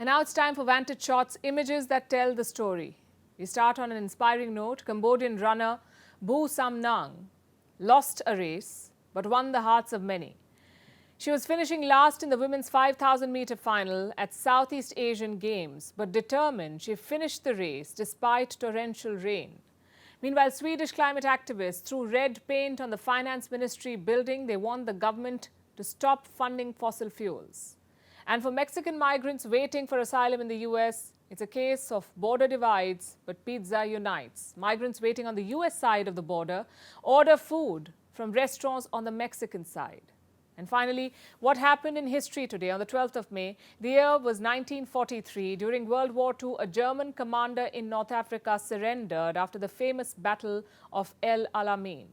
And now it's time for Vantage Shots, images that tell the story. We start on an inspiring note. Cambodian runner Bu Sam Nang lost a race but won the hearts of many. She was finishing last in the women's 5,000-meter final at Southeast Asian Games, but determined, she finished the race despite torrential rain. Meanwhile, Swedish climate activists threw red paint on the finance ministry building. They want the government to stop funding fossil fuels. And for Mexican migrants waiting for asylum in the US, it's a case of border divides, but pizza unites. Migrants waiting on the US side of the border order food from restaurants on the Mexican side. And finally, what happened in history today on the 12th of May? The year was 1943. During World War II, a German commander in North Africa surrendered after the famous Battle of El Alamein.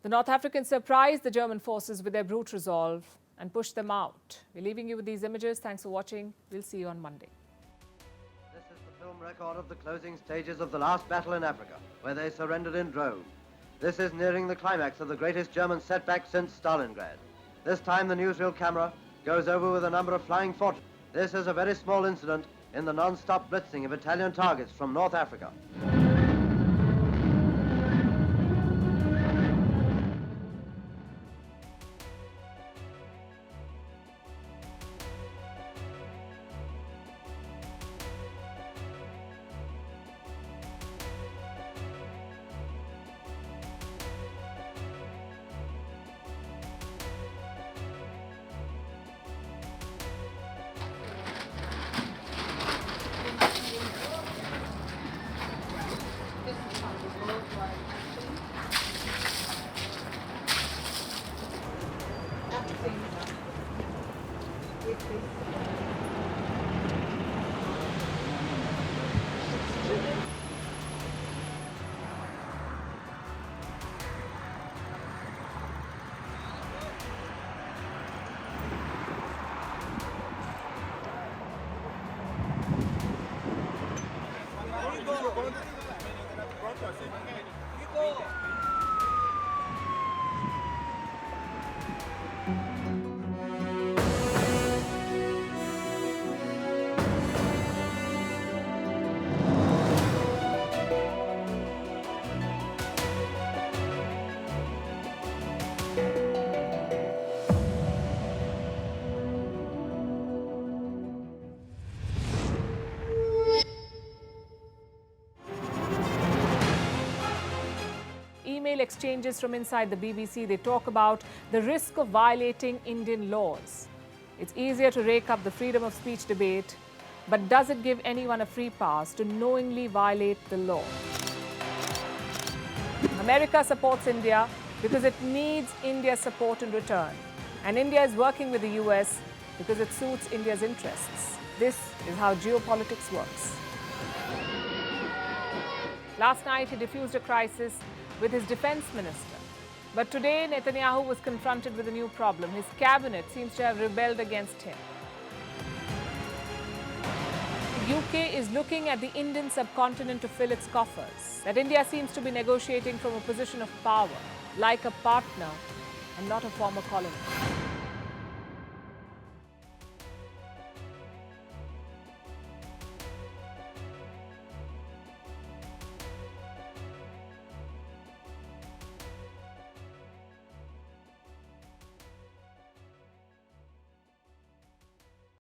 The North Africans surprised the German forces with their brute resolve and pushed them out. We're leaving you with these images. Thanks for watching. We'll see you on Monday. This is the film record of the closing stages of the last battle in Africa, where they surrendered in droves. This is nearing the climax of the greatest German setback since Stalingrad. This time the newsreel camera goes over with a number of flying fortresses. This is a very small incident in the non-stop blitzing of Italian targets from North Africa. Email exchanges from inside the BBC, they talk about the risk of violating Indian laws. It's easier to rake up the freedom of speech debate, but does it give anyone a free pass to knowingly violate the law? America supports India because it needs India's support in return. And India is working with the US because it suits India's interests. This is how geopolitics works. Last night, he diffused a crisis with his defense minister. But today, Netanyahu was confronted with a new problem. His cabinet seems to have rebelled against him. The UK is looking at the Indian subcontinent to fill its coffers. That India seems to be negotiating from a position of power, like a partner and not a former colony.